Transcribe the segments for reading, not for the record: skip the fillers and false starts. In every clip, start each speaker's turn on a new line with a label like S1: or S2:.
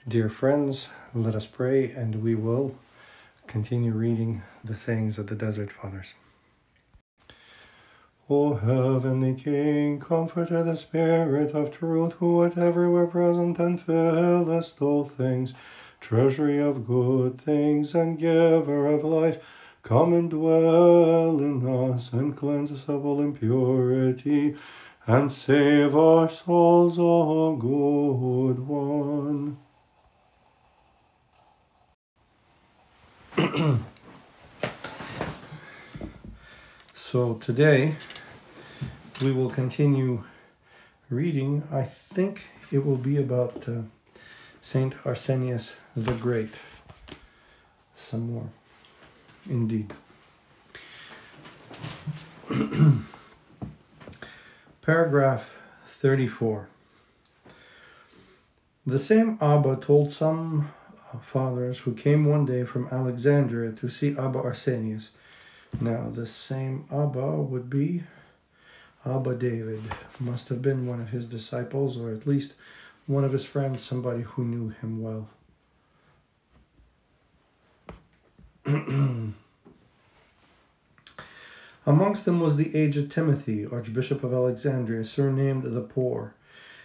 S1: Dear friends, let us pray, and we will continue reading the sayings of the Desert Fathers. O heavenly King, comforter the Spirit of truth, who art everywhere present and fillest all things, treasury of good things and giver of life, come and dwell in us and cleanse us of all impurity, and save our souls, O good one. So today we will continue reading. I think it will be about Saint Arsenius the Great. Some more, indeed. Paragraph 34. The same Abba told some fathers who came one day from Alexandria to see Abba Arsenius. Now, the same Abba would be Abba David. Must have been one of his disciples, or at least one of his friends, somebody who knew him well. Amongst them was the aged Timothy, Archbishop of Alexandria, surnamed the Poor,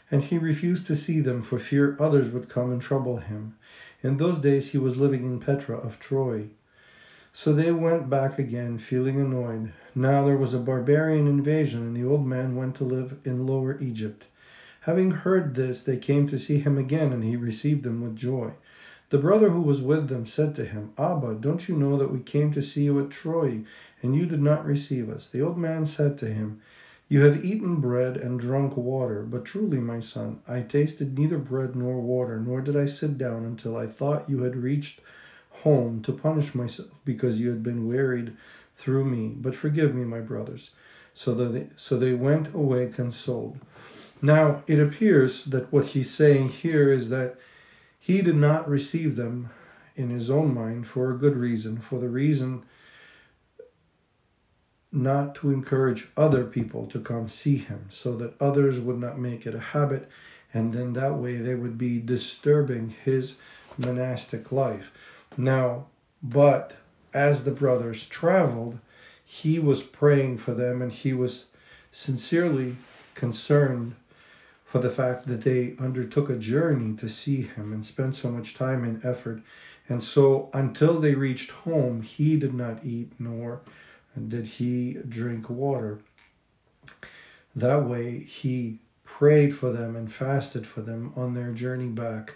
S1: and he refused to see them for fear others would come and trouble him. In those days he was living in Petra of Troy. So they went back again, feeling annoyed. Now there was a barbarian invasion, and the old man went to live in Lower Egypt. Having heard this, they came to see him again, and he received them with joy. The brother who was with them said to him, Abba, don't you know that we came to see you at Troy, and you did not receive us? The old man said to him, You have eaten bread and drunk water, but truly, my son, I tasted neither bread nor water, nor did I sit down until I thought you had reached home to punish myself because you had been wearied through me. But forgive me, my brothers. So they went away consoled. Now, it appears that what he's saying here is that he did not receive them in his own mind for a good reason, for the reason not to encourage other people to come see him, so that others would not make it a habit, and then that way they would be disturbing his monastic life. Now, but as the brothers traveled, he was praying for them, and he was sincerely concerned for the fact that they undertook a journey to see him and spent so much time and effort. And so until they reached home, he did not eat, nor did he drink water. That way he prayed for them and fasted for them on their journey back.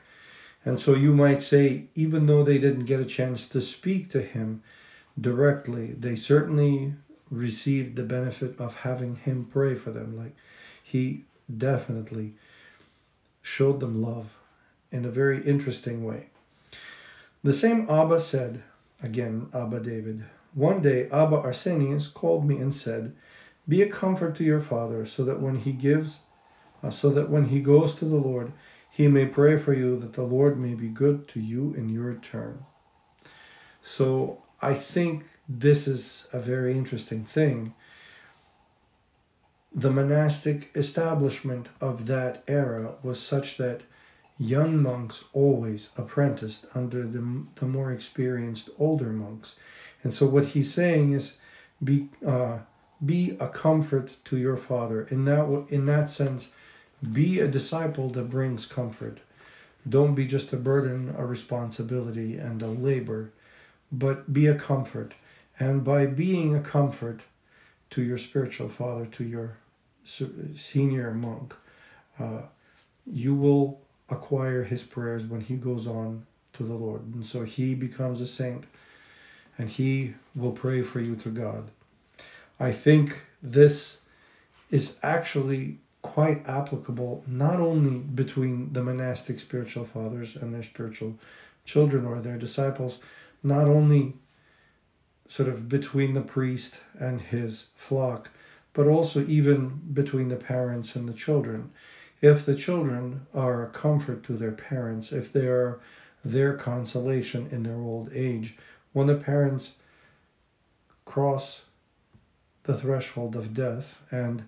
S1: And so you might say, even though they didn't get a chance to speak to him directly, they certainly received the benefit of having him pray for them. Like, he definitely showed them love in a very interesting way. The same Abba said, again, Abba David, one day Abba Arsenius called me and said, Be a comfort to your father, so that when he goes to the Lord, he may pray for you that the Lord may be good to you in your turn. So I think this is a very interesting thing. The monastic establishment of that era was such that young monks always apprenticed under the more experienced older monks. And so what he's saying is, be a comfort to your father. In that sense, be a disciple that brings comfort. Don't be just a burden, a responsibility, and a labor, but be a comfort. And by being a comfort to your spiritual father, to your senior monk, you will acquire his prayers when he goes on to the Lord. And so he becomes a saint, and he will pray for you to God. I think this is actually quite applicable not only between the monastic spiritual fathers and their spiritual children or their disciples, not only sort of between the priest and his flock, but also even between the parents and the children. If the children are a comfort to their parents, if they are their consolation in their old age, when the parents cross the threshold of death and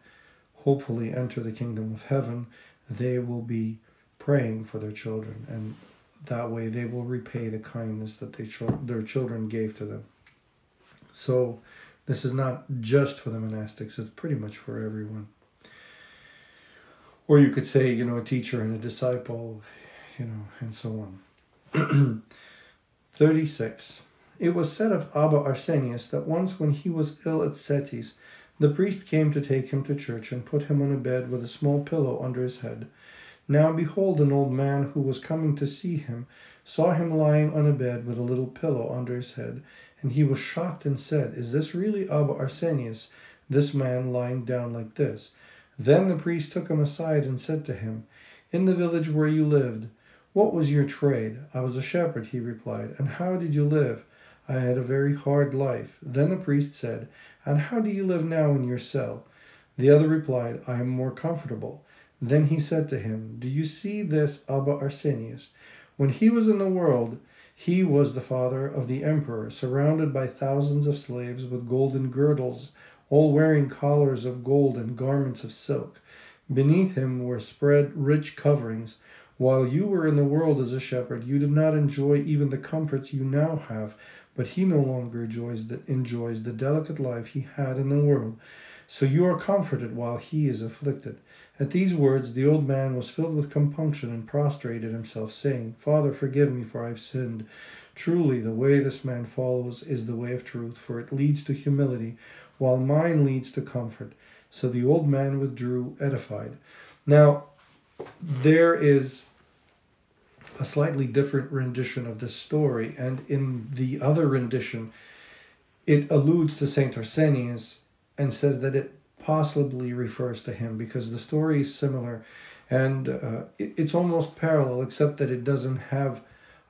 S1: hopefully enter the kingdom of heaven, they will be praying for their children. And that way they will repay the kindness that their children gave to them. So this is not just for the monastics, it's pretty much for everyone. Or you could say, a teacher and a disciple, and so on. 36. It was said of Abba Arsenius that once when he was ill at Setis, the priest came to take him to church and put him on a bed with a small pillow under his head. Now behold, an old man who was coming to see him saw him lying on a bed with a little pillow under his head, and he was shocked and said, "Is this really Abba Arsenius, this man lying down like this?" Then the priest took him aside and said to him, "In the village where you lived, what was your trade?" "I was a shepherd," he replied. "And how did you live?" "I had a very hard life." Then the priest said, "And how do you live now in your cell?" The other replied, "I am more comfortable." Then he said to him, "Do you see this Abba Arsenius? When he was in the world, he was the father of the emperor, surrounded by thousands of slaves with golden girdles, all wearing collars of gold and garments of silk. Beneath him were spread rich coverings. While you were in the world as a shepherd, you did not enjoy even the comforts you now have, but he no longer enjoys the delicate life he had in the world. So you are comforted while he is afflicted." At these words, the old man was filled with compunction and prostrated himself, saying, "Father, forgive me, for I have sinned. Truly, the way this man follows is the way of truth, for it leads to humility, while mine leads to comfort." So the old man withdrew, edified. Now, there is a slightly different rendition of this story, and in the other rendition, it alludes to Saint Arsenius and says that it possibly refers to him, because the story is similar, and it's almost parallel, except that it doesn't have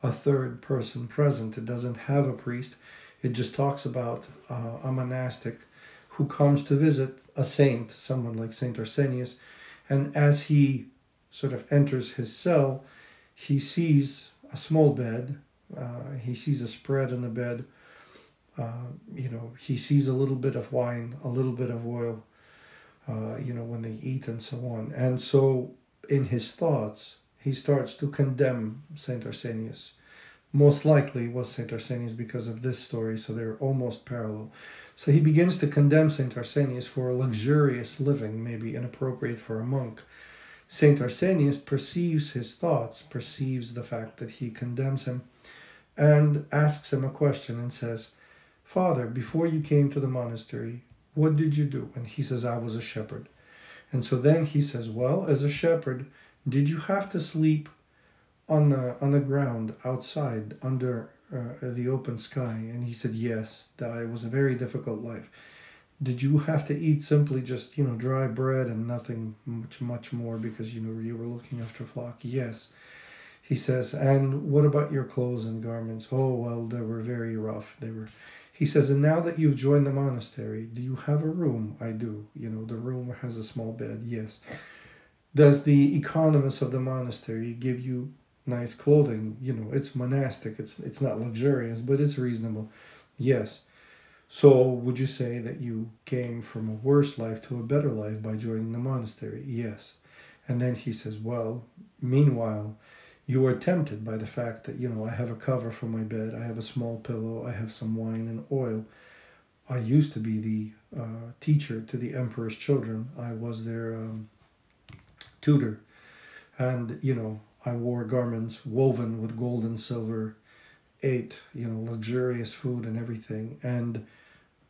S1: a third person present. It doesn't have a priest. It just talks about a monastic who comes to visit a saint, someone like Saint Arsenius, and as he sort of enters his cell, he sees a small bed, he sees a spread on the bed, he sees a little bit of wine, a little bit of oil, when they eat and so on. And so in his thoughts, he starts to condemn Saint Arsenius. Most likely was Saint Arsenius because of this story, so they're almost parallel. So he begins to condemn Saint Arsenius for a luxurious living, maybe inappropriate for a monk. Saint Arsenius perceives his thoughts, perceives the fact that he condemns him, and asks him a question and says, "Father, before you came to the monastery, what did you do?" And he says, "I was a shepherd." And so then he says, "Well, as a shepherd, did you have to sleep on the ground outside under the open sky?" And he said, "Yes, it was a very difficult life." "Did you have to eat simply just dry bread and nothing much more because you were looking after flock?" "Yes." He says, "And what about your clothes and garments?" "Oh, well, they were very rough. He says, "And now that you've joined the monastery, do you have a room?" "I do. The room has a small bed." "Yes." "Does the economist of the monastery give you nice clothing?" It's monastic. It's not luxurious, but it's reasonable." "Yes." "So would you say that you came from a worse life to a better life by joining the monastery?" "Yes." And then he says, "Well, meanwhile, you are tempted by the fact that, I have a cover for my bed, I have a small pillow, I have some wine and oil. I used to be the teacher to the emperor's children. I was their tutor. And, I wore garments woven with gold and silver, ate, luxurious food and everything. And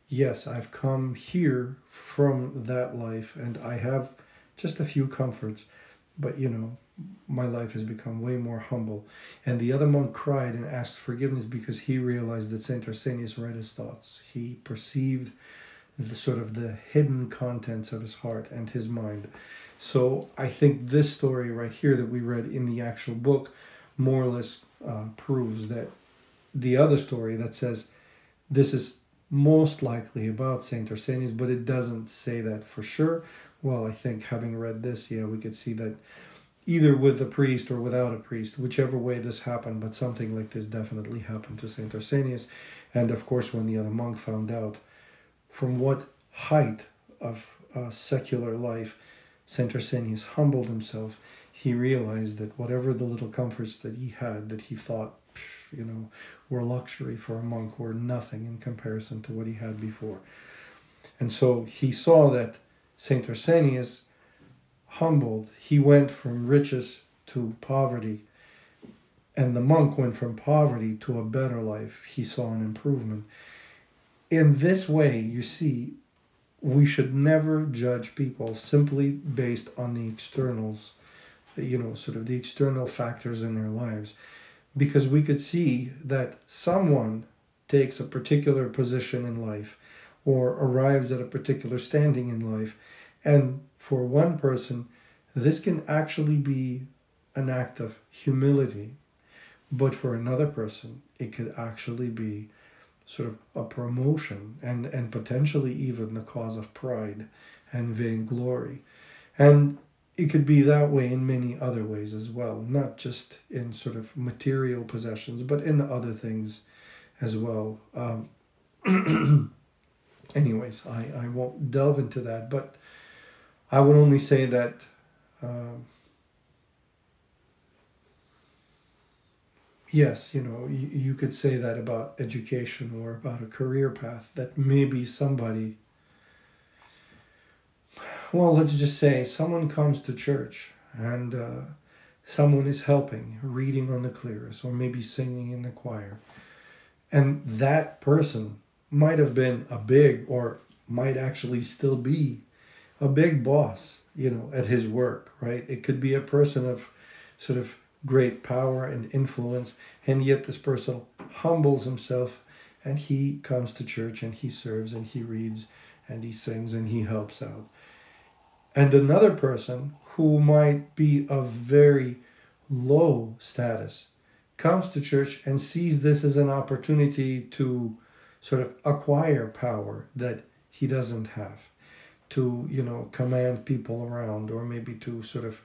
S1: yes, I've come here from that life, and I have just a few comforts, but, my life has become way more humble." And the other monk cried and asked forgiveness because he realized that Saint Arsenius read his thoughts. He perceived the hidden contents of his heart and his mind. So I think this story right here that we read in the actual book more or less proves that the other story that says this is most likely about Saint Arsenius, but it doesn't say that for sure. Well, I think having read this, we could see that either with a priest or without a priest, whichever way this happened, but something like this definitely happened to Saint Arsenius. And of course, when the other monk found out from what height of secular life Saint Arsenius humbled himself, he realized that whatever the little comforts that he had, that he thought, were luxury for a monk, were nothing in comparison to what he had before. And so he saw that Saint Arsenius, humbled, he went from riches to poverty, and the monk went from poverty to a better life. He saw an improvement. In this way, you see, we should never judge people simply based on the externals, sort of the external factors in their lives. Because we could see that someone takes a particular position in life or arrives at a particular standing in life. And for one person, this can actually be an act of humility. But for another person, it could actually be sort of a promotion and potentially even the cause of pride and vainglory. And it could be that way in many other ways as well, not just in sort of material possessions, but in other things as well. Anyways, I won't delve into that, but I would only say that yes, you could say that about education or about a career path, that maybe somebody, well, let's just say someone comes to church and someone is helping, reading on the clearest, or maybe singing in the choir. And that person might have been a big, or might actually still be a big boss, at his work, right? It could be a person of sort of great power and influence, and yet this person humbles himself and he comes to church and he serves and he reads and he sings and he helps out. And another person who might be of very low status comes to church and sees this as an opportunity to sort of acquire power that he doesn't have, to, command people around, or maybe to sort of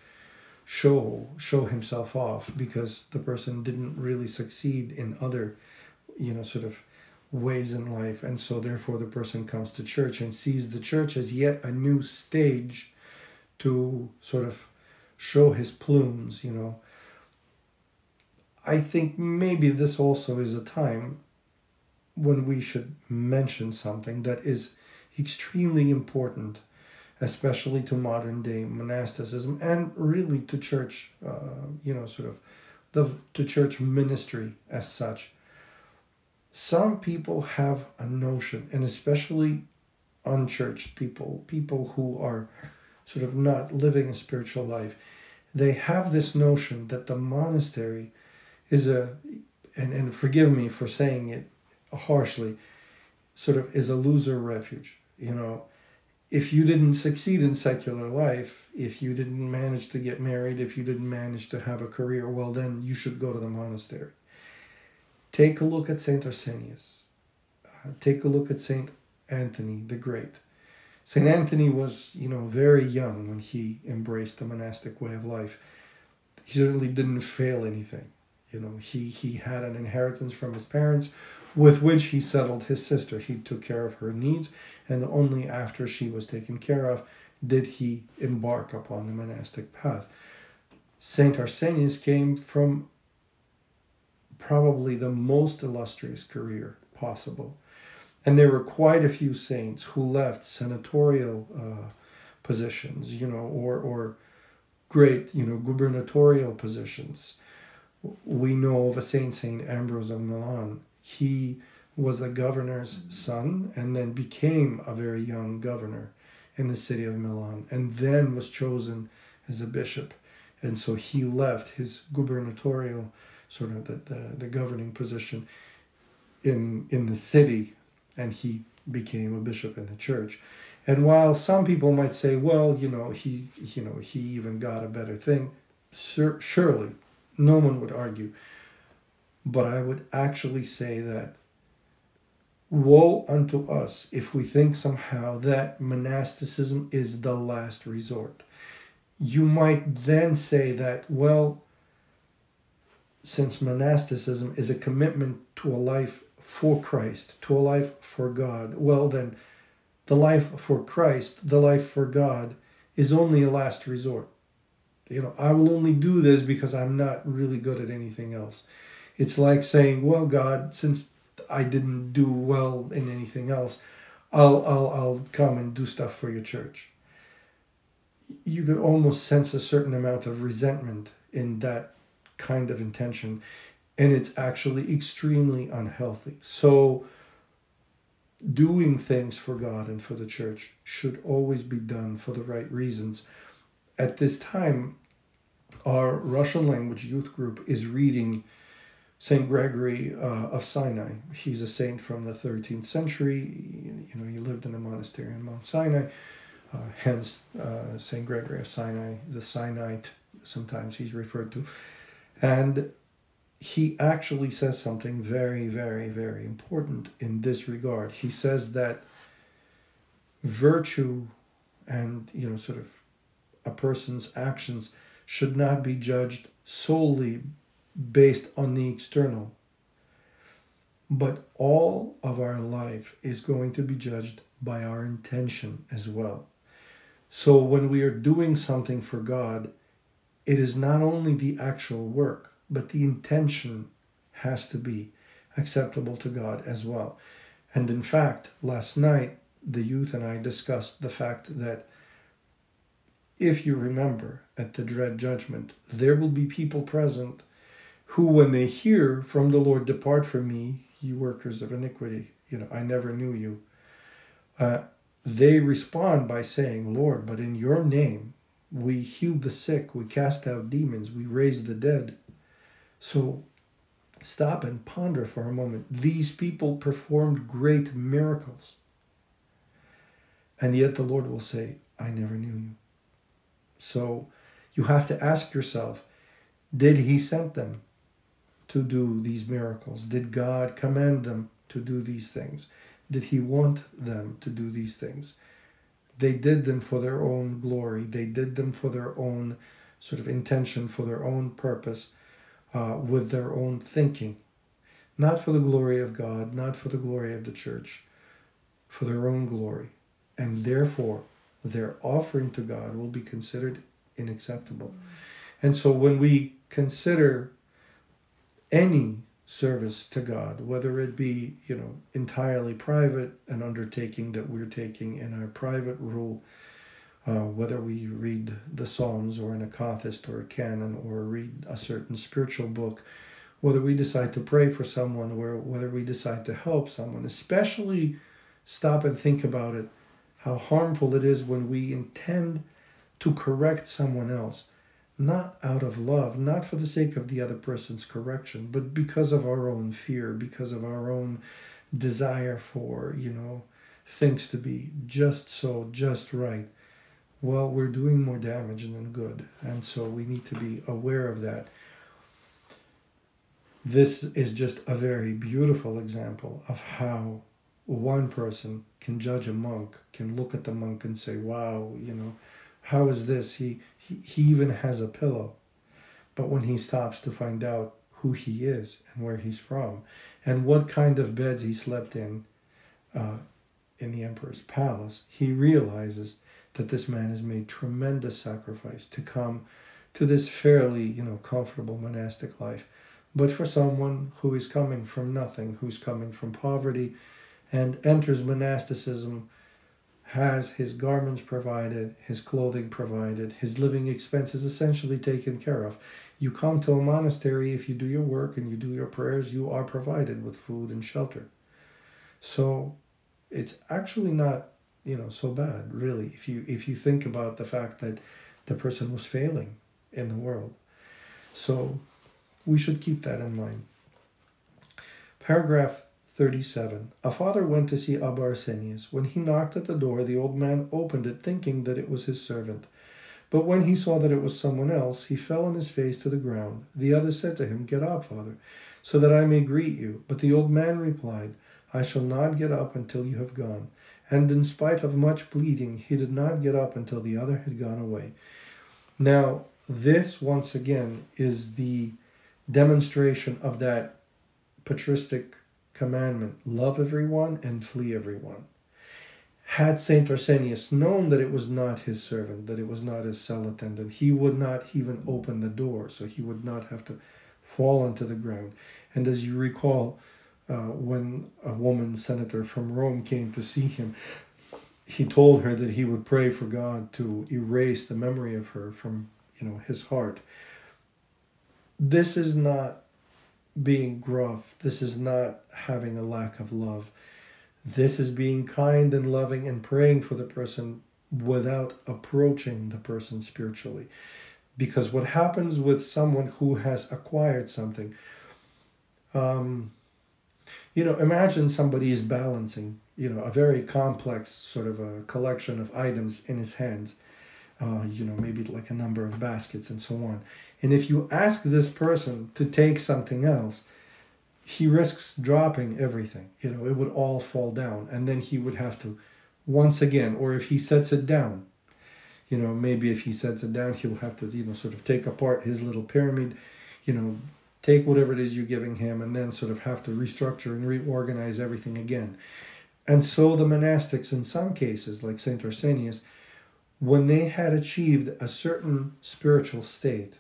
S1: show himself off because the person didn't really succeed in other, sort of ways in life. And so therefore the person comes to church and sees the church as yet a new stage to sort of show his plumes, I think maybe this also is a time when we should mention something that is extremely important, especially to modern day monasticism and really to church, to church ministry as such. Some people have a notion, and especially unchurched people who are sort of not living a spiritual life, they have this notion that the monastery is and forgive me for saying it harshly, sort of is a loser refuge. If you didn't succeed in secular life, if you didn't manage to get married, if you didn't manage to have a career, well, then you should go to the monastery. Take a look at Saint Arsenius. Take a look at Saint Anthony the Great. Saint Anthony was, very young when he embraced the monastic way of life. He certainly didn't fail anything. He had an inheritance from his parents with which he settled his sister. He took care of her needs, and only after she was taken care of did he embark upon the monastic path. Saint Arsenius came from probably the most illustrious career possible. And there were quite a few saints who left senatorial positions, or great, gubernatorial positions. We know of a Saint Ambrose of Milan. He was a governor's son and then became a very young governor in the city of Milan, and then was chosen as a bishop. And so he left his gubernatorial, sort of the governing position in the city, and he became a bishop in the church. And while some people might say, well, he even got a better thing, surely no one would argue. But I would actually say that woe unto us if we think somehow that monasticism is the last resort. You might then say that, well, since monasticism is a commitment to a life for Christ, to a life for God, well then, the life for Christ, the life for God, is only a last resort. I will only do this because I'm not really good at anything else. It's like saying, well, God, since I didn't do well in anything else, I'll come and do stuff for your church. You could almost sense a certain amount of resentment in that kind of intention, and it's actually extremely unhealthy. So doing things for God and for the church should always be done for the right reasons. At this time, our Russian language youth group is reading St. Gregory of Sinai. He's a saint from the 13th century. He lived in a monastery in Mount Sinai. Hence, St. Gregory of Sinai, the Sinite, sometimes he's referred to. And he actually says something very, very, very important in this regard. He says that virtue and, sort of a person's actions should not be judged solely based on the external, but all of our life is going to be judged by our intention as well. So when we are doing something for God, it is not only the actual work, but the intention has to be acceptable to God as well. And in fact, last night, the youth and I discussed the fact that if you remember, at the dread judgment, there will be people present who, when they hear from the Lord, "Depart from me, you workers of iniquity, I never knew you," they respond by saying, "Lord, but in your name, we healed the sick, we cast out demons, we raised the dead." So stop and ponder for a moment. These people performed great miracles. And yet the Lord will say, "I never knew you." So you have to ask yourself, did he send them to do these miracles? Did God command them to do these things? Did he want them to do these things? They did them for their own glory. They did them for their own sort of intention, for their own purpose, with their own thinking. Not for the glory of God, not for the glory of the church, for their own glory. And therefore, their offering to God will be considered unacceptable. And so when we consider any service to God, whether it be, entirely private, an undertaking that we're taking in our private rule, whether we read the Psalms or an akathist or a canon or read a certain spiritual book, whether we decide to pray for someone or whether we decide to help someone, especially stop and think about it, how harmful it is when we intend to correct someone else, not out of love, not for the sake of the other person's correction, but because of our own fear, because of our own desire for, things to be just so, just right. Well, we're doing more damage than good. And so we need to be aware of that. This is just a very beautiful example of how one person can judge a monk, can look at the monk and say, wow, how is this? He even has a pillow. But when he stops to find out who he is and where he's from and what kind of beds he slept in the emperor's palace, he realizes that this man has made tremendous sacrifice to come to this fairly, comfortable monastic life. But for someone who is coming from nothing, who's coming from poverty, and enters monasticism, has his garments provided, his clothing provided, his living expenses essentially taken care of. You come to a monastery, if you do your work and you do your prayers, you are provided with food and shelter. So it's actually not, so bad, really, if you think about the fact that the person was failing in the world. So we should keep that in mind. Paragraph 37. A father went to see Abba Arsenius. When he knocked at the door, the old man opened it, thinking that it was his servant. But when he saw that it was someone else, he fell on his face to the ground. The other said to him, "Get up, father, so that I may greet you." But the old man replied, "I shall not get up until you have gone." And in spite of much pleading, he did not get up until the other had gone away. Now, this, once again, is the demonstration of that patristic commandment: love everyone and flee everyone. Had Saint Arsenius known that it was not his servant, that it was not his cell attendant, he would not even open the door, so he would not have to fall onto the ground. And as you recall, when a woman senator from Rome came to see him, he told her that he would pray for God to erase the memory of her from, his heart. This is not being gruff. This is not having a lack of love. This is being kind and loving and praying for the person without approaching the person spiritually. Because what happens with someone who has acquired something, imagine somebody is balancing, a very complex sort of a collection of items in his hands, maybe like a number of baskets and so on. And if you ask this person to take something else, he risks dropping everything. It would all fall down. And then he would have to, once again, or if he sets it down, maybe if he sets it down, he'll have to, sort of take apart his little pyramid, take whatever it is you're giving him, and then sort of have to restructure and reorganize everything again. And so the monastics, in some cases, like St. Arsenius, when they had achieved a certain spiritual state,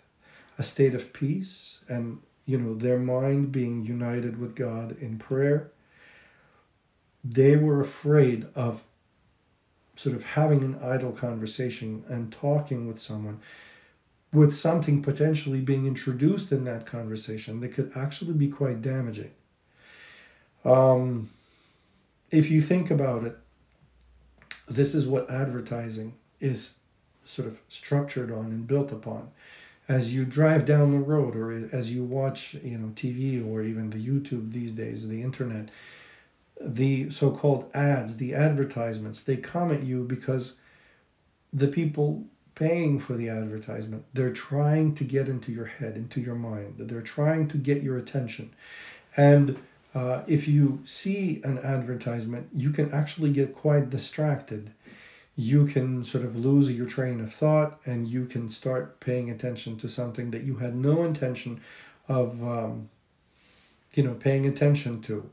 S1: a state of peace, and their mind being united with God in prayer, they were afraid of sort of having an idle conversation and talking with someone with something potentially being introduced in that conversation that could actually be quite damaging. If you think about it, this is what advertising is sort of structured on and built upon. As you drive down the road, or as you watch, TV, or even the YouTube these days, the internet, the so-called ads, the advertisements, they come at you because the people paying for the advertisement, they're trying to get into your head, into your mind. They're trying to get your attention. And if you see an advertisement, you can actually get quite distracted. You can sort of lose your train of thought, and you can start paying attention to something that you had no intention of, paying attention to.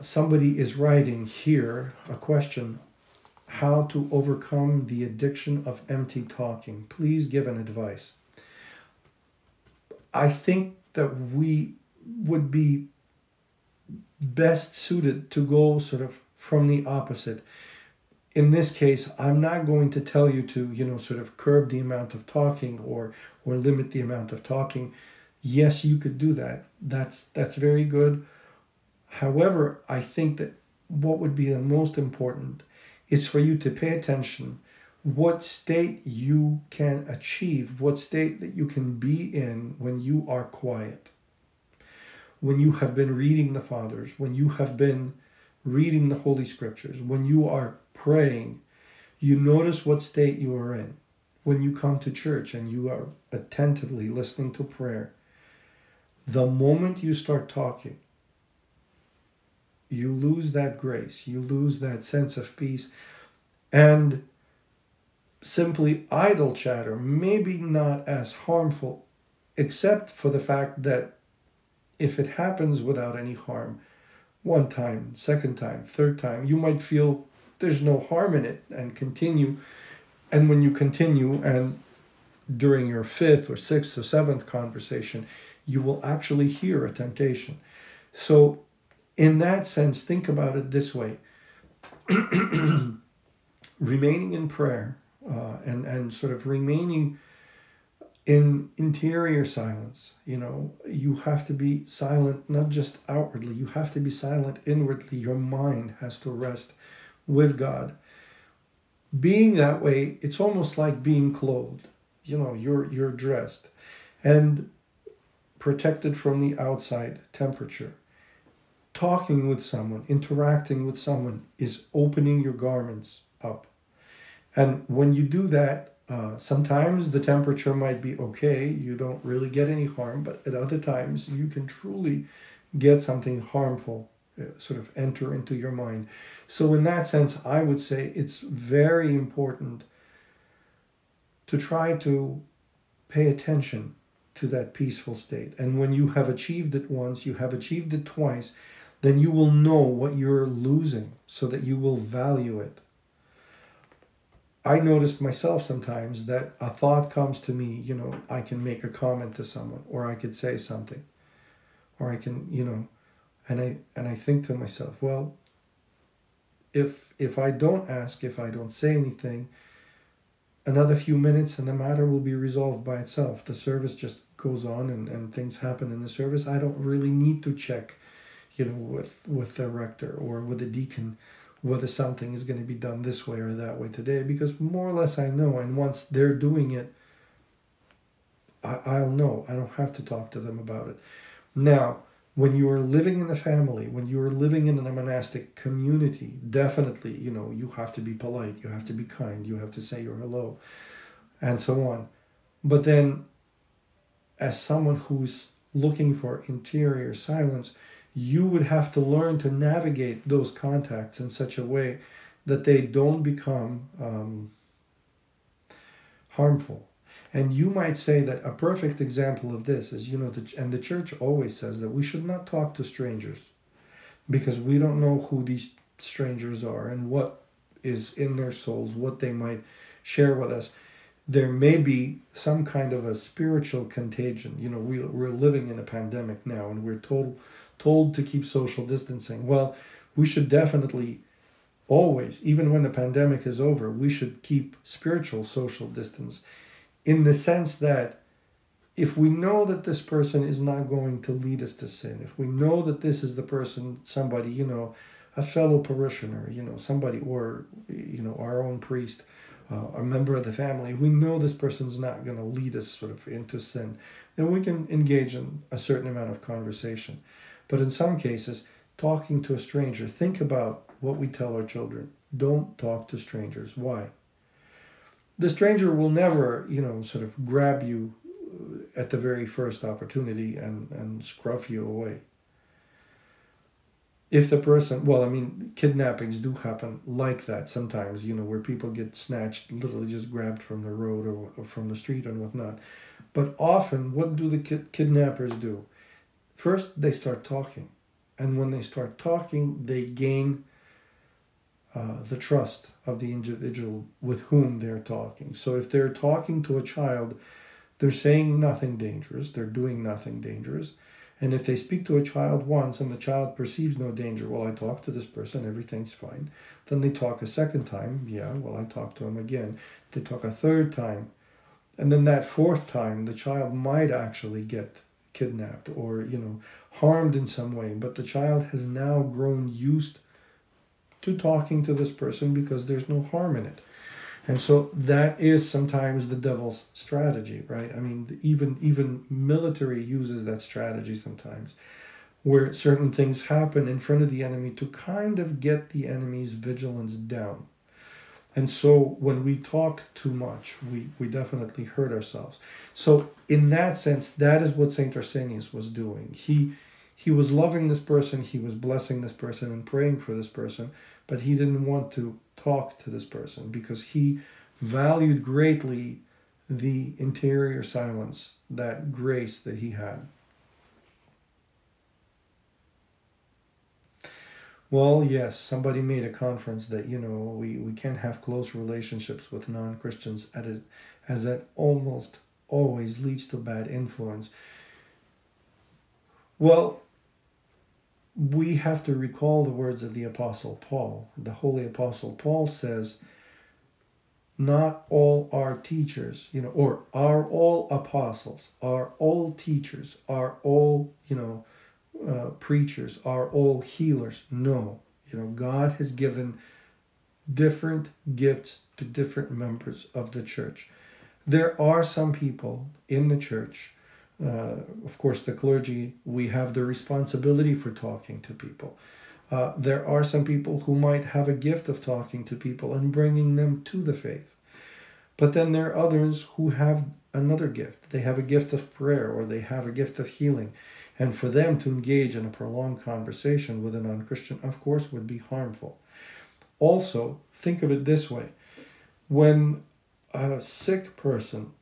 S1: Somebody is writing here a question: how to overcome the addiction of empty talking. Please give an advice. I think that we would be best suited to go sort of from the opposite. In this case, I'm not going to tell you to, sort of curb the amount of talking or limit the amount of talking. Yes, you could do that. That's very good. However, I think that what would be the most important is for you to pay attention what state you can achieve, what state that you can be in when you are quiet. When you have been reading the Fathers, when you have been reading the Holy Scriptures, when you are praying, you notice what state you are in. When you come to church and you are attentively listening to prayer, the moment you start talking, you lose that grace, you lose that sense of peace, and simply idle chatter, maybe not as harmful, except for the fact that if it happens without any harm, one time, second time, third time, you might feel there's no harm in it and continue. And when you continue, and during your fifth or sixth or seventh conversation, you will actually hear a temptation. So in that sense, think about it this way. Remaining in prayer and sort of remaining in interior silence. You have to be silent, not just outwardly. You have to be silent inwardly. Your mind has to rest with God. Being that way, it's almost like being clothed. You're dressed and protected from the outside temperature. Talking with someone, interacting with someone is opening your garments up. And when you do that, sometimes the temperature might be okay, you don't really get any harm, but at other times you can truly get something harmful sort of enter into your mind. So in that sense, I would say it's very important to try to pay attention to that peaceful state. And when you have achieved it once, you have achieved it twice, then you will know what you're losing so that you will value it. I noticed myself sometimes that a thought comes to me, I can make a comment to someone, or I could say something, or I can, and I think to myself, well, if I don't ask, if I don't say anything, another few minutes and the matter will be resolved by itself. The service just goes on and things happen in the service. I don't really need to check, with the rector or with the deacon whether something is going to be done this way or that way today, because more or less I know, and once they're doing it, I'll know. I don't have to talk to them about it. Now, when you are living in the family, when you are living in a monastic community, definitely, you have to be polite, you have to be kind, you have to say your hello, and so on. But then, as someone who's looking for interior silence, you would have to learn to navigate those contacts in such a way that they don't become harmful. And you might say that a perfect example of this is, and the church always says that we should not talk to strangers, because we don't know who these strangers are and what is in their souls, what they might share with us. There may be some kind of a spiritual contagion. We're living in a pandemic now, and we're told to keep social distancing. Well, we should definitely always, even when the pandemic is over, we should keep spiritual social distance, in the sense that if we know that this person is not going to lead us to sin, if we know that this is the person, somebody, a fellow parishioner, somebody, or, our own priest, a member of the family, we know this person's not going to lead us sort of into sin, then we can engage in a certain amount of conversation. But in some cases, talking to a stranger, think about what we tell our children. Don't talk to strangers. Why? The stranger will never, sort of grab you at the very first opportunity and scruff you away. If the person, kidnappings do happen like that sometimes, where people get snatched, literally just grabbed from the road or from the street and whatnot. But often, what do the kidnappers do? First, they start talking. And when they start talking, they gain the trust of the individual with whom they're talking. So if they're talking to a child, they're saying nothing dangerous, they're doing nothing dangerous. And if they speak to a child once and the child perceives no danger, well, I talked to this person, everything's fine. Then they talk a second time, I talked to him again. They talk a third time. And then that fourth time, the child might actually get kidnapped or, harmed in some way. But the child has now grown used to talking to this person because there's no harm in it. And so that is sometimes the devil's strategy, right? Even military uses that strategy sometimes, where certain things happen in front of the enemy to kind of get the enemy's vigilance down. And so when we talk too much, we definitely hurt ourselves. So in that sense, that is what St. Arsenius was doing. He was loving this person, he was blessing this person and praying for this person, but he didn't want to talk to this person because he valued greatly the interior silence, that grace that he had. Well, yes, somebody made a conference that, we can't have close relationships with non-Christians as that almost always leads to bad influence. Well, we have to recall the words of the Apostle Paul. The Holy Apostle Paul says, not all are teachers, or are all apostles, are all teachers, are all, preachers, are all healers. No, God has given different gifts to different members of the church. There are some people in the church, of course, the clergy, we have the responsibility for talking to people. There are some people who might have a gift of talking to people and bringing them to the faith. But then there are others who have another gift. They have a gift of prayer, or they have a gift of healing. And for them to engage in a prolonged conversation with a non-Christian, of course, would be harmful. Also, think of it this way. When a sick person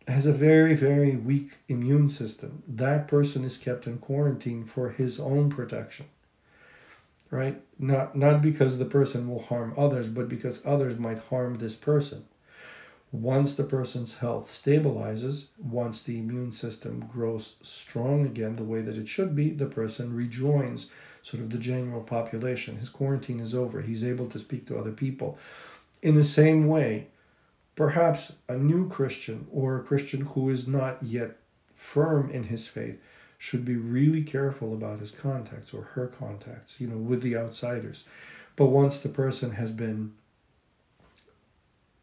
S1: has a very, very weak immune system, that person is kept in quarantine for his own protection, right? Not because the person will harm others, but because others might harm this person. Once the person's health stabilizes, once the immune system grows strong again the way that it should be, the person rejoins sort of the general population. His quarantine is over. He's able to speak to other people. In the same way, perhaps a new Christian or a Christian who is not yet firm in his faith should be really careful about his contacts or her contacts, with the outsiders. But once the person has been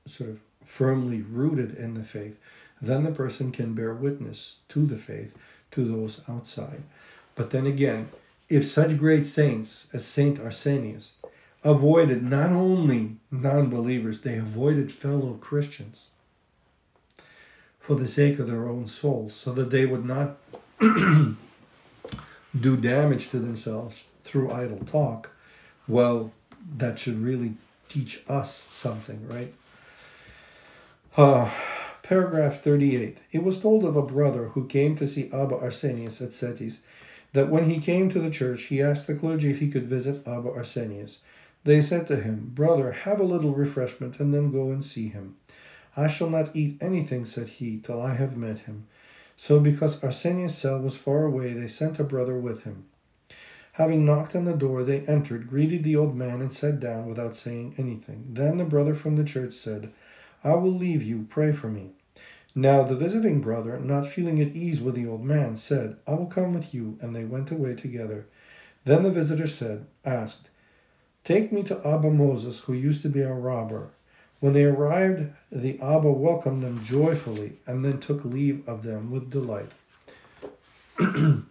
S1: sort of firmly rooted in the faith, then the person can bear witness to the faith to those outside. But then again, if such great saints as Saint Arsenius avoided not only non-believers, they avoided fellow Christians for the sake of their own souls, so that they would not do damage to themselves through idle talk, well, that should really teach us something, right? Paragraph 38. It was told of a brother who came to see Abba Arsenius at Setis that when he came to the church, he asked the clergy if he could visit Abba Arsenius. They said to him, "Brother, have a little refreshment and then go and see him." "I shall not eat anything," said he, "till I have met him." So because Arsenius' cell was far away, they sent a brother with him. Having knocked on the door, they entered, greeted the old man, and sat down without saying anything. Then the brother from the church said, "I will leave you, pray for me." Now the visiting brother, not feeling at ease with the old man, said, "I will come with you," and they went away together. Then the visitor asked, "Take me to Abba Moses, who used to be a robber." When they arrived, the Abba welcomed them joyfully, and then took leave of them with delight. The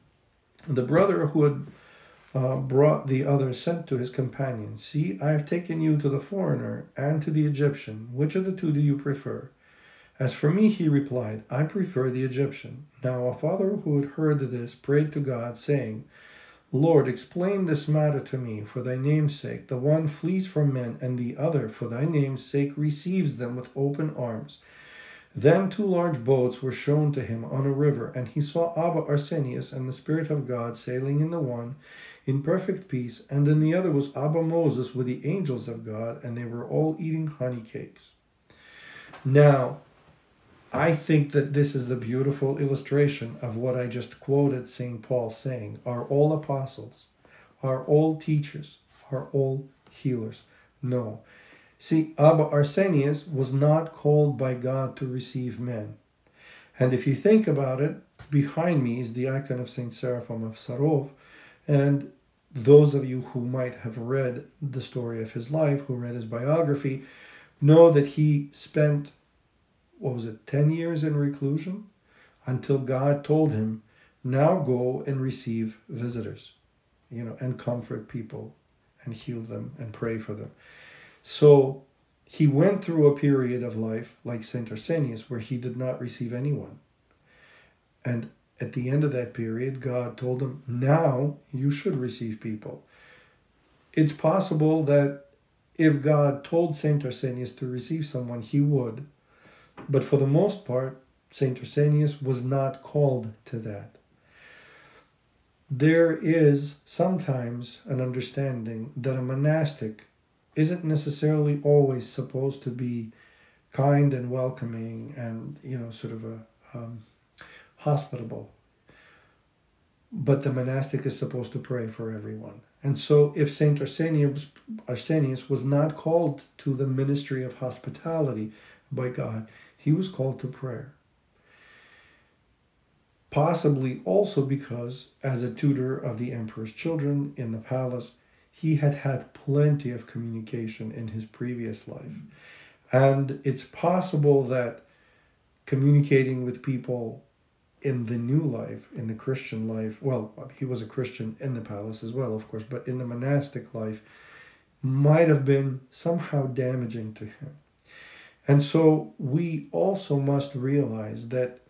S1: brother who had brought the others said to his companions, "See, I have taken you to the foreigner and to the Egyptian. Which of the two do you prefer?" "As for me," he replied, "I prefer the Egyptian." Now a father who had heard this prayed to God, saying, "Lord, explain this matter to me for thy name's sake. The one flees from men, and the other, for thy name's sake, receives them with open arms." Then 2 large boats were shown to him on a river, and he saw Abba Arsenius and the Spirit of God sailing in the one in perfect peace, and in the other was Abba Moses with the angels of God, and they were all eating honey cakes. Now, I think that this is a beautiful illustration of what I just quoted St. Paul saying. Are all apostles? Are all teachers? Are all healers? No. See, Abba Arsenius was not called by God to receive men. And if you think about it, behind me is the icon of St. Seraphim of Sarov. And those of you who might have read the story of his life, who read his biography, know that he spent 10 years in reclusion until God told him, "Now go and receive visitors, and comfort people and heal them and pray for them." So he went through a period of life like St. Arsenius where he did not receive anyone. And at the end of that period, God told him, "Now you should receive people." It's possible that if God told St. Arsenius to receive someone, he would. But for the most part, St. Arsenius was not called to that. There is sometimes an understanding that a monastic isn't necessarily always supposed to be kind and welcoming and, sort of hospitable. But the monastic is supposed to pray for everyone. And so if St. Arsenius was not called to the ministry of hospitality by God, he was called to prayer. Possibly also because, as a tutor of the emperor's children in the palace, he had had plenty of communication in his previous life. And it's possible that communicating with people in the new life, in the Christian life, well, he was a Christian in the palace as well, of course, but in the monastic life, might have been somehow damaging to him. And so we also must realize that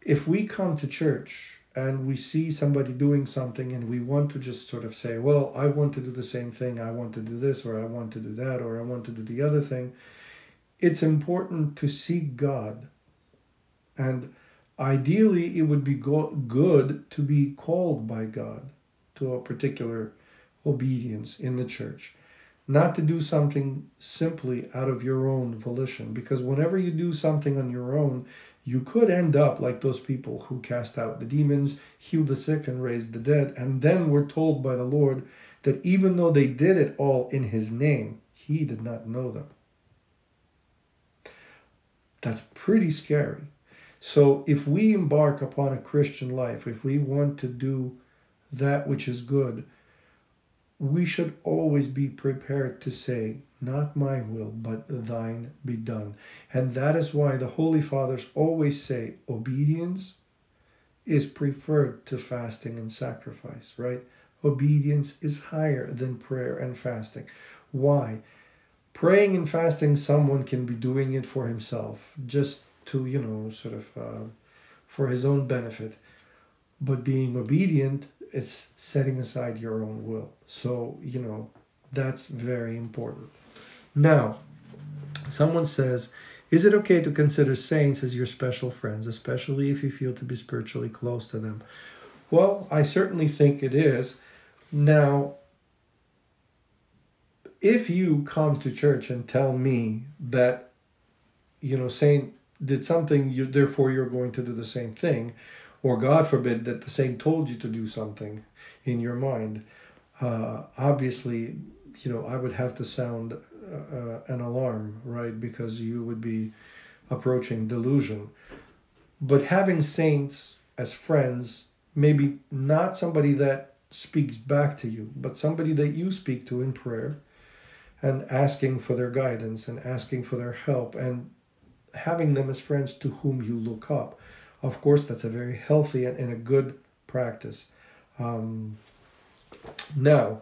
S1: if we come to church and we see somebody doing something and we want to just sort of say, well, I want to do the same thing, I want to do this, or I want to do that, or I want to do the other thing, it's important to seek God And ideally, it would be good to be called by God to a particular obedience in the church, not to do something simply out of your own volition. Because whenever you do something on your own, you could end up like those people who cast out the demons, heal the sick, and raise the dead. And then we're told by the Lord that even though they did it all in his name, he did not know them. That's pretty scary. So if we embark upon a Christian life, if we want to do that which is good, we should always be prepared to say, not my will, but thine be done. And that is why the Holy Fathers always say obedience is preferred to fasting and sacrifice, right? Obedience is higher than prayer and fasting. Why? Praying and fasting, someone can be doing it for himself, just to, for his own benefit. But being obedient is setting aside your own will. So, that's very important. Now, someone says, is it okay to consider saints as your special friends, especially if you feel to be spiritually close to them? Well, I certainly think it is. Now, if you come to church and tell me that, saint did something, therefore you're going to do the same thing, or God forbid that the saint told you to do something in your mind, obviously, I would have to sound an alarm, right? Because you would be approaching delusion. But having saints as friends, maybe not somebody that speaks back to you, but somebody that you speak to in prayer, and asking for their guidance and asking for their help, and having them as friends to whom you look up. Of course, that's a very healthy and a good practice. Now,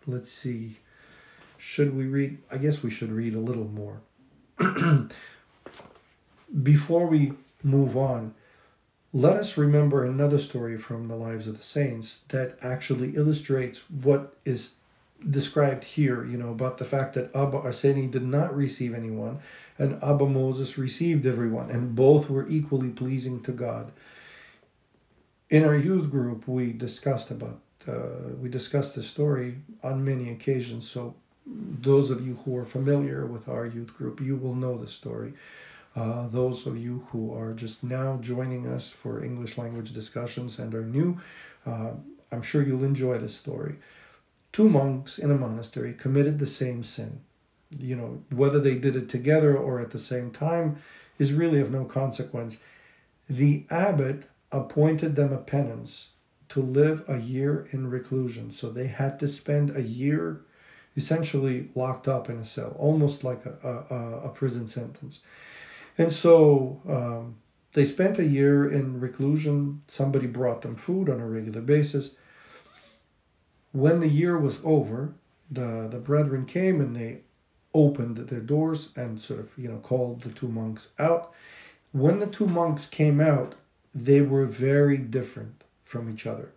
S1: let's see. Should we read? I guess we should read a little more. Before we move on, let us remember another story from the lives of the saints that actually illustrates what is described here, about the fact that Abba Arseni did not receive anyone and Abba Moses received everyone, and both were equally pleasing to God. In our youth group, we discussed this story on many occasions. So those of you who are familiar with our youth group, you will know the story. Those of you who are just now joining us for English language discussions and are new, I'm sure you'll enjoy this story. Two monks in a monastery committed the same sin. Whether they did it together or at the same time is really of no consequence. The abbot appointed them a penance to live a year in reclusion. So they had to spend a year essentially locked up in a cell, almost like a prison sentence. And so they spent a year in reclusion. Somebody brought them food on a regular basis. When the year was over, the brethren came and they opened their doors and called the two monks out. When the two monks came out, they were very different from each other.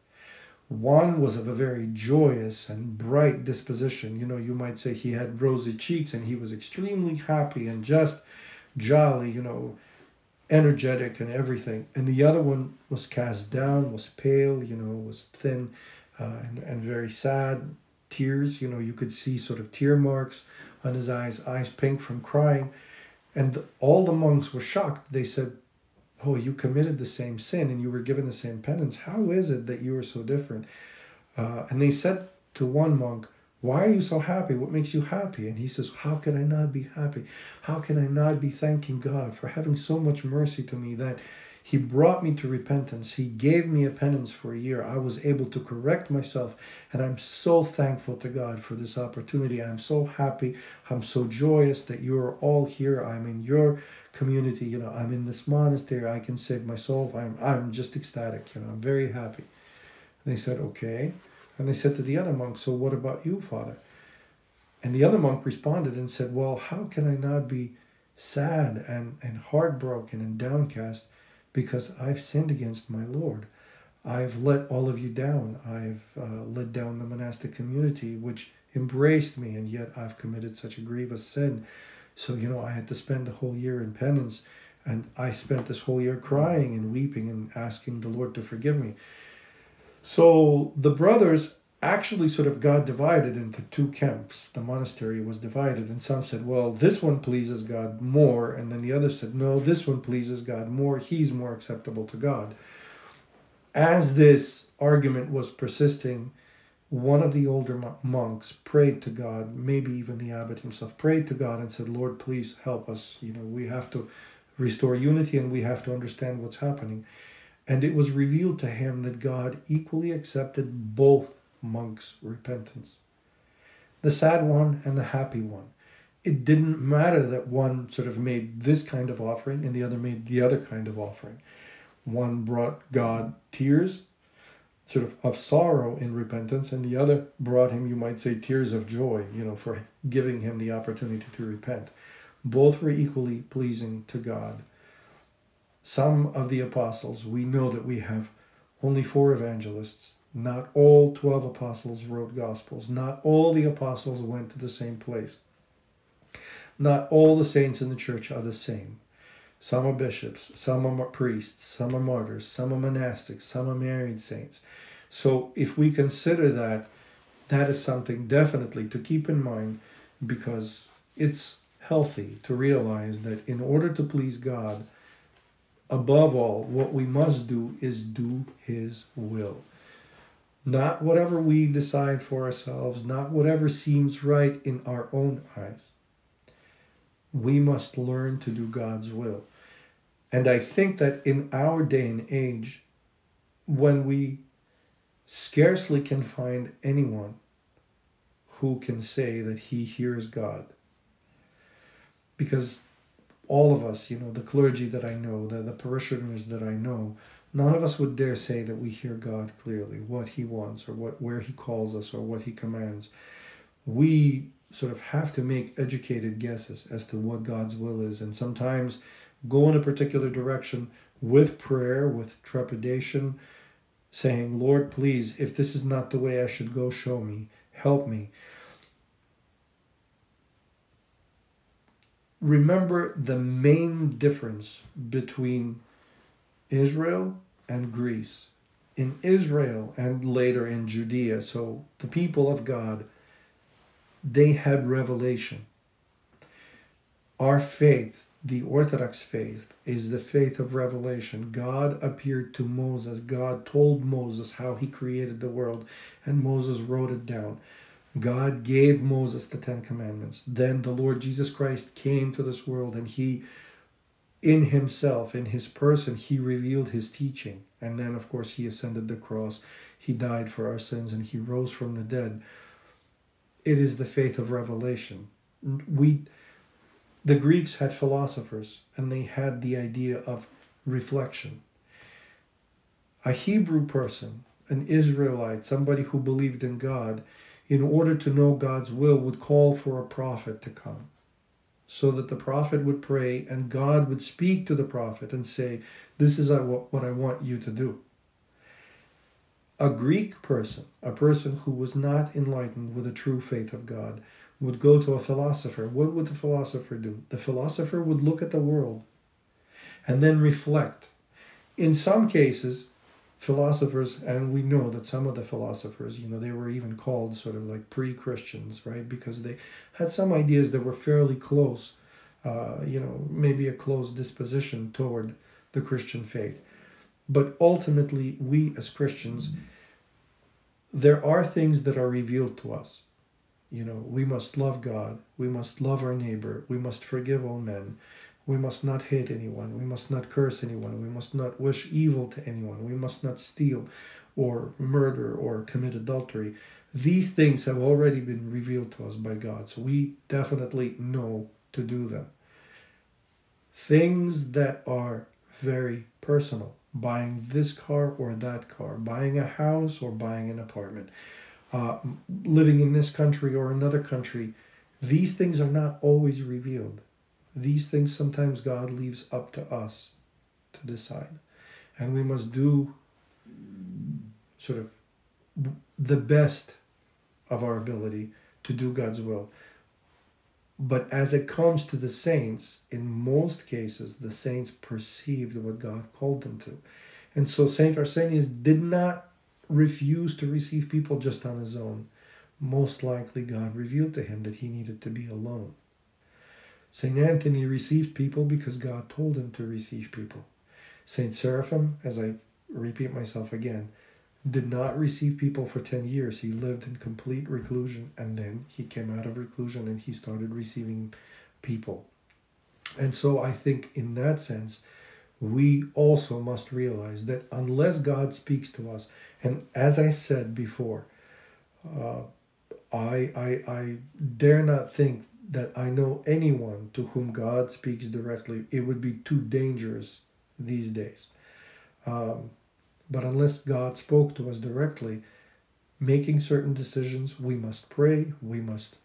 S1: One was of a very joyous and bright disposition. You might say he had rosy cheeks and he was extremely happy and just jolly, energetic and everything. And the other one was cast down, was pale, was thin, and very sad. Tears, you could see sort of tear marks on his eyes pink from crying. And all the monks were shocked. They said, oh, you committed the same sin and you were given the same penance. How is it that you are so different? And they said to one monk, why are you so happy? What makes you happy? And he says, how can I not be happy? How can I not be thanking God for having so much mercy to me that he brought me to repentance. He gave me a penance for a year. I was able to correct myself. And I'm so thankful to God for this opportunity. I'm so happy. I'm so joyous that you're all here. I'm in your community. I'm in this monastery. I can save my soul. I'm just ecstatic. I'm very happy. And they said, okay. And they said to the other monk, so what about you, Father? And the other monk responded and said, well, how can I not be sad and heartbroken and downcast? Because I've sinned against my Lord. I've let all of you down. I've let down the monastic community, which embraced me, and yet I've committed such a grievous sin. So, I had to spend the whole year in penance. And I spent this whole year crying and weeping and asking the Lord to forgive me. So the brothers actually sort of got divided into two camps. The monastery was divided, and some said, well, this one pleases God more, and then the others said, no, this one pleases God more, he's more acceptable to God. As this argument was persisting, one of the older monks prayed to God, maybe even the abbot himself prayed to God and said, Lord, please help us. We have to restore unity and we have to understand what's happening. And it was revealed to him that God equally accepted both monks' repentance, the sad one and the happy one. It didn't matter that one sort of made this kind of offering and the other made the other kind of offering. One brought God tears, sort of sorrow in repentance, and the other brought him, you might say, tears of joy, for giving him the opportunity to repent. Both were equally pleasing to God. Some of the apostles, we know that we have only 4 evangelists. Not all 12 apostles wrote gospels. Not all the apostles went to the same place. Not all the saints in the church are the same. Some are bishops, some are priests, some are martyrs, some are monastics, some are married saints. So if we consider that, that is something definitely to keep in mind, because it's healthy to realize that in order to please God, above all, what we must do is do His will. Not whatever we decide for ourselves, not whatever seems right in our own eyes. We must learn to do God's will. And I think that in our day and age, when we scarcely can find anyone who can say that he hears God, because all of us, the clergy that I know, the parishioners that I know, none of us would dare say that we hear God clearly, what He wants or where He calls us or what He commands. We sort of have to make educated guesses as to what God's will is, and sometimes go in a particular direction with prayer, with trepidation, saying, Lord, please, if this is not the way I should go, show me, help me. Remember the main difference between Israel and Greece. In Israel and later in Judea, so the people of God, they had revelation. Our faith, the Orthodox faith, is the faith of revelation. God appeared to Moses. God told Moses how He created the world, and Moses wrote it down. God gave Moses the 10 Commandments. Then the Lord Jesus Christ came to this world, and He, in Himself, in His person, He revealed His teaching. And then, of course, He ascended the cross. He died for our sins, and He rose from the dead. It is the faith of revelation. The Greeks had philosophers, and they had the idea of reflection. A Hebrew person, an Israelite, somebody who believed in God, in order to know God's will, would call for a prophet to come, so that the prophet would pray and God would speak to the prophet and say, this is what I want you to do. A Greek person, a person who was not enlightened with the true faith of God, would go to a philosopher. What would the philosopher do? The philosopher would look at the world and then reflect. In some cases, philosophers, and we know that some of the philosophers, they were even called sort of like pre-Christians, right? Because they had some ideas that were fairly close, maybe a close disposition toward the Christian faith. But ultimately, we as Christians, there are things that are revealed to us. We must love God. We must love our neighbor. We must forgive all men. We must not hate anyone. We must not curse anyone. We must not wish evil to anyone. We must not steal or murder or commit adultery. These things have already been revealed to us by God, so we definitely know to do them. Things that are very personal, buying this car or that car, buying a house or buying an apartment, living in this country or another country, these things are not always revealed. These things sometimes God leaves up to us to decide. And we must do sort of the best of our ability to do God's will. But as it comes to the saints, in most cases, the saints perceived what God called them to. And so St. Arsenius did not refuse to receive people just on his own. Most likely God revealed to him that he needed to be alone. St. Anthony received people because God told him to receive people. St. Seraphim, as I repeat myself again, did not receive people for 10 years. He lived in complete reclusion, and then he came out of reclusion and he started receiving people. And so I think in that sense, we also must realize that unless God speaks to us, and as I said before, I dare not think that I know anyone to whom God speaks directly. It would be too dangerous these days. But unless God spoke to us directly, making certain decisions, we must pray, we must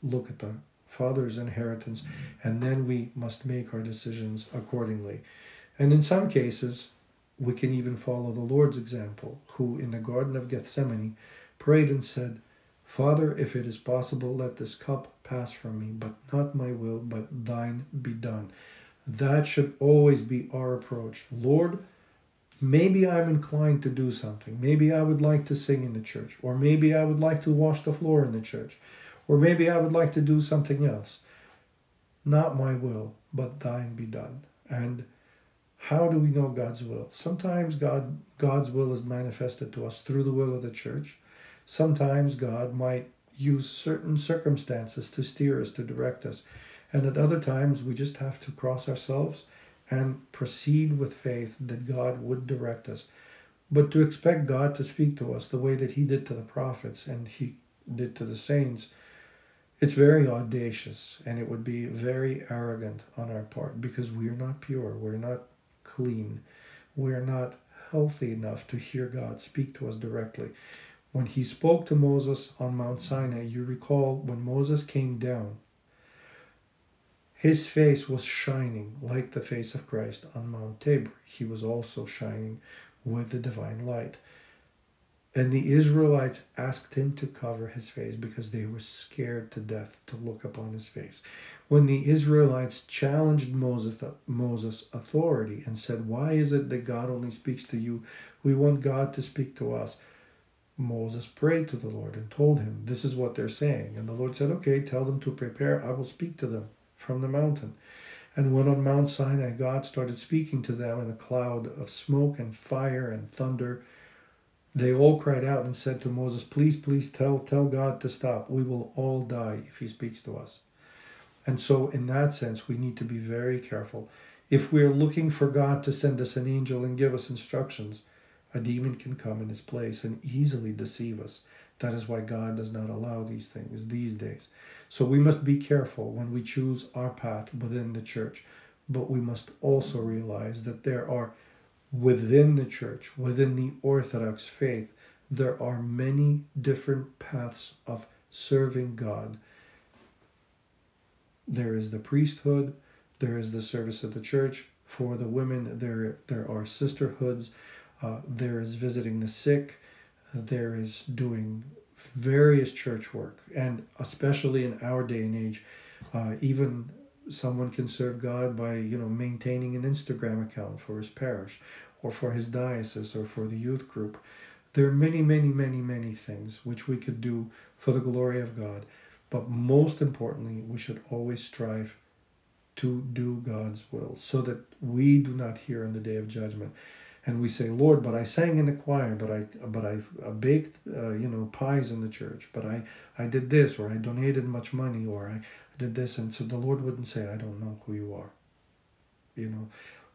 S1: look at the Father's inheritance, and then we must make our decisions accordingly. And in some cases, we can even follow the Lord's example, who in the Garden of Gethsemane prayed and said, Father, if it is possible, let this cup pass from me, but not my will, but thine be done. That should always be our approach. Lord, maybe I'm inclined to do something. Maybe I would like to sing in the church, or maybe I would like to wash the floor in the church, or maybe I would like to do something else. Not my will, but thine be done. And how do we know God's will? Sometimes God's will is manifested to us through the will of the church. Sometimes God might use certain circumstances to steer us, to direct us. And at other times, we just have to cross ourselves and proceed with faith that God would direct us. But to expect God to speak to us the way that he did to the prophets and he did to the saints, it's very audacious, and it would be very arrogant on our part, because we are not pure, we're not clean, we're not healthy enough to hear God speak to us directly. When he spoke to Moses on Mount Sinai, you recall when Moses came down, his face was shining like the face of Christ on Mount Tabor. He was also shining with the divine light. And the Israelites asked him to cover his face because they were scared to death to look upon his face. When the Israelites challenged Moses' authority and said, why is it that God only speaks to you? We want God to speak to us. Moses prayed to the Lord and told him, this is what they're saying. And the Lord said, okay, tell them to prepare. I will speak to them from the mountain. And when on Mount Sinai, God started speaking to them in a cloud of smoke and fire and thunder, they all cried out and said to Moses, please, please tell God to stop. We will all die if he speaks to us. And so in that sense, we need to be very careful. If we're looking for God to send us an angel and give us instructions, a demon can come in his place and easily deceive us. That is why God does not allow these things these days. So we must be careful when we choose our path within the church. But we must also realize that there are, within the church, within the Orthodox faith, there are many different paths of serving God. There is the priesthood, there is the service of the church. For the women, there are sisterhoods, there is visiting the sick, there is doing various church work, and especially in our day and age, even someone can serve God by maintaining an Instagram account for his parish, or for his diocese, or for the youth group. There are many, many, many, many things which we could do for the glory of God. But most importantly, we should always strive to do God's will, so that we do not hear on the day of judgment and we say, Lord, but I sang in the choir, but I baked pies in the church, but I did this, or I donated much money, or I did this. And so the Lord wouldn't say, I don't know who you are.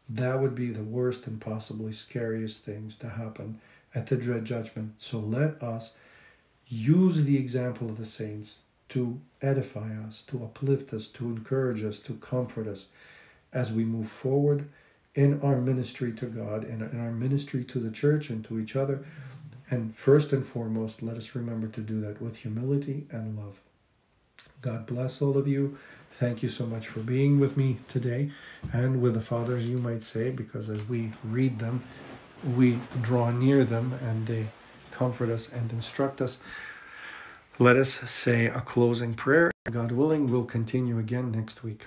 S1: That would be the worst and possibly scariest things to happen at the dread judgment. So let us use the example of the saints to edify us, to uplift us, to encourage us, to comfort us as we move forward in our ministry to God, in our ministry to the church and to each other. And first and foremost, let us remember to do that with humility and love. God bless all of you. Thank you so much for being with me today, and with the fathers, you might say, because as we read them, we draw near them and they comfort us and instruct us. Let us say a closing prayer. God willing, we'll continue again next week.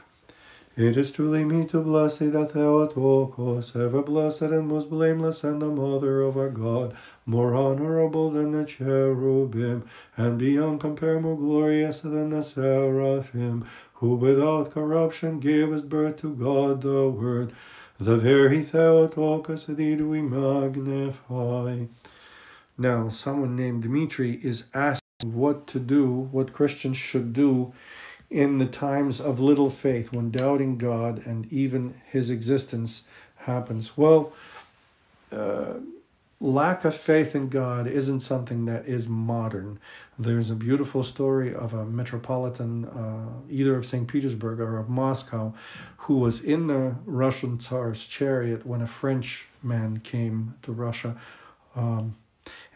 S1: It is truly meet to bless thee, that Theotokos, ever blessed and most blameless, and the mother of our God, more honorable than the cherubim, and beyond compare more glorious than the seraphim, who without corruption gavest birth to God the Word. The very Theotokos, thee do we magnify. Now, someone named Dmitri is asking what to do, what Christians should do in the times of little faith, when doubting God and even his existence happens. Well, lack of faith in God isn't something that is modern. There's a beautiful story of a metropolitan, either of St. Petersburg or of Moscow, who was in the Russian Tsar's chariot when a Frenchman came to Russia.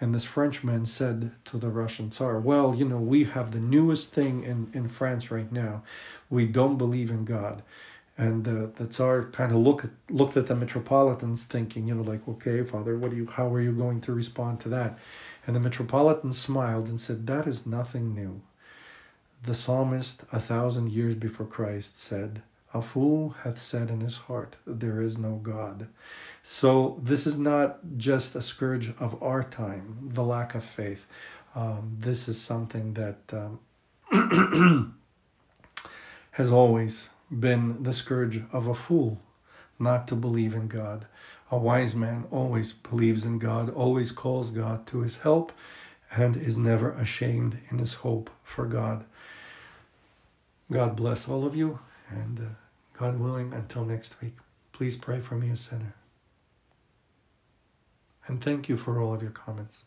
S1: And this Frenchman said to the Russian Tsar, well, you know, we have the newest thing in France right now. We don't believe in God. And the Tsar kind of looked at the metropolitans thinking, you know, like, okay, Father, how are you going to respond to that? And the metropolitan smiled and said, that is nothing new. The psalmist, 1,000 years before Christ, said, a fool hath said in his heart, there is no God. So this is not just a scourge of our time, the lack of faith. This is something that has always been the scourge of a fool, not to believe in God. A wise man always believes in God, always calls God to his help, and is never ashamed in his hope for God. God bless all of you, and God willing, until next week, please pray for me, a sinner. And thank you for all of your comments.